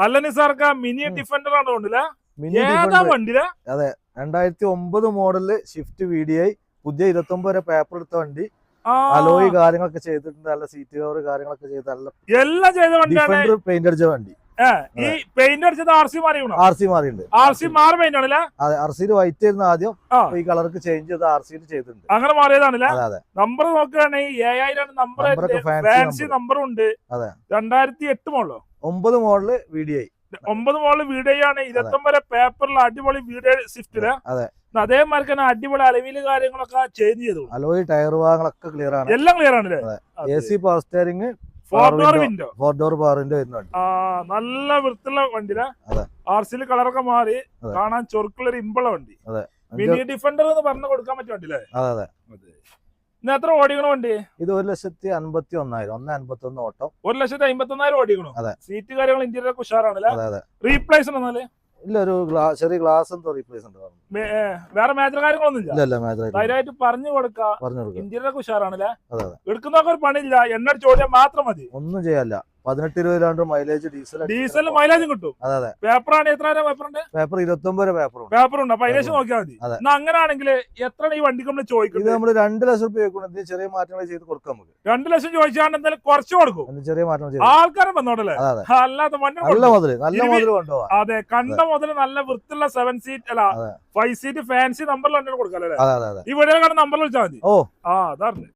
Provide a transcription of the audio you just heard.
അല്ല നിസാർക്ക mini defender ആണ് തോന്നില്ല. മിനി ഏതാ വണ്ടിയില? അതെ, 2009 മോഡല് ഷിഫ്റ്റ് VDI, പുതിയ 29 വരെ പേപ്പർ എടുത്ത വണ്ടി. അലോയ് കാര്യങ്ങളൊക്കെ ചെയ്തിട്ടുണ്ട്, നല്ല സീറ്റ് കവർ കാര്യങ്ങളൊക്കെ ചെയ്ത് നല്ല എല്ലാം ചെയ്ത വണ്ടിയാണ്. ഡിഫൻഡർ പെയിന്റ് അടിച്ച വണ്ടി. ഈ പെയിന്റ് അടിച്ചത് RC മാറിയുണ്ട്. RC മാറി പെയിന്റ് ആണല്ലേ? അതെ, RC വൈറ്റ് ആയിരുന്നു ആദ്യം, ഈ കളർക്ക് ചേഞ്ച് ചെയ്ത് RC ചെയ്തിട്ടുണ്ട്. അങ്ങനെ മാറിയതാണല്ലേ? നമ്പർ നോക്കുകയാണെങ്കിൽ 7000 നമ്പർ, ഫാൻസി നമ്പറും ഉണ്ട്. 2008 മോഡലോ 9 മോഡല് VDI. 9 മോഡല് VDI ആണ്. 29 വരെ പേപ്പറിൽ അടിപൊളി VDI സ്വിഫ്റ്റില്. അതേമാതിരി തന്നെ അടിപൊളി അലവില് കാര്യങ്ങളൊക്കെ ചേഞ്ച് ചെയ്തു. അലോയ് ടയർ ഭാഗങ്ങളൊക്കെ ക്ലിയർ ആണ്, എല്ലാം ക്ലിയർ ആണല്ലേ? AC power steering, 4 door window, 4 door power window വരുന്നുണ്ട്. നല്ല വൃത്തിയുള്ള വണ്ടിയില. RC കളറൊക്കെ മാറി കാണാൻ ചൊറുക്കുള്ള ഒരു ഇമ്പുള്ള വണ്ടി. മിനി ഡിഫൻഡർ എന്ന് പറഞ്ഞു കൊടുക്കാൻ പറ്റിയ വണ്ടിയില്ലേ? അതെ. ഇന്ന് എത്ര ഓടിക്കണ വണ്ടി? ഇത് 1,51,000, 1,51 ഓട്ടം. 1,51,000 ഓടിക്കണു. സീറ്റ് കാര്യങ്ങൾ ഇന്റീരിയർ ഒക്കെ ഉഷാറാണല്ലേ? റീപ്ലേസ് ഉണ്ടെന്നാല് ഇല്ല, ഒരു ചെറിയ ഗ്ലാസ് എന്തോ റീപ്ലേസ് ഉണ്ട്. വേറെ മേജർ കാര്യങ്ങളൊന്നും ഇല്ല. ധൈര്യമായിട്ട് പറഞ്ഞു കൊടുക്കാം. ഇന്റീരിയർ ഒക്കെ ഉഷാറാണല്ലേ? എടുക്കുന്നൊക്കെ ഒരു പണിയില്ല, എണ്ണ ചോദ്യം മാത്രം മതി, ഒന്നും ചെയ്യാല്ല. 18-20 മൈലേജ് ഡീസൽ മൈലേജും കിട്ടും. അതെ. പേപ്പറാണ് എത്ര പേപ്പറുണ്ട്? പേപ്പർ 29 വരെ പേപ്പറുണ്ട്. അപ്പൊ അതിലേക്ക് നോക്കിയാൽ മതി. എന്നാ അങ്ങനെയാണെങ്കിൽ എത്ര ഈ വണ്ടിക്ക് നമ്മൾ ചോദിക്കുന്നത്? നമ്മൾ 2 ലക്ഷം രൂപ ചോദിക്കണം, ചെറിയ മാറ്റങ്ങൾ ചെയ്ത് കൊടുക്കാം. നമുക്ക് 2 ലക്ഷം ചോദിച്ചാൽ എന്തായാലും കുറച്ച് കൊടുക്കും, ചെറിയ മാറ്റം ആൾക്കാരെ വന്നോട്ടല്ലേ? അല്ലാതെ നല്ല മുതൽ കൊണ്ടുപോകാം. അതെ, കണ്ട മുതൽ നല്ല വൃത്തിയുള്ള 7 സീറ്റ് അല്ല 5 സീറ്റ് ഫാൻസി നമ്പറിൽ തന്നെ കൊടുക്കാം. ഈ വീഡിയോ നമ്പറിൽ വിളിച്ചാൽ മതി. അതാണ്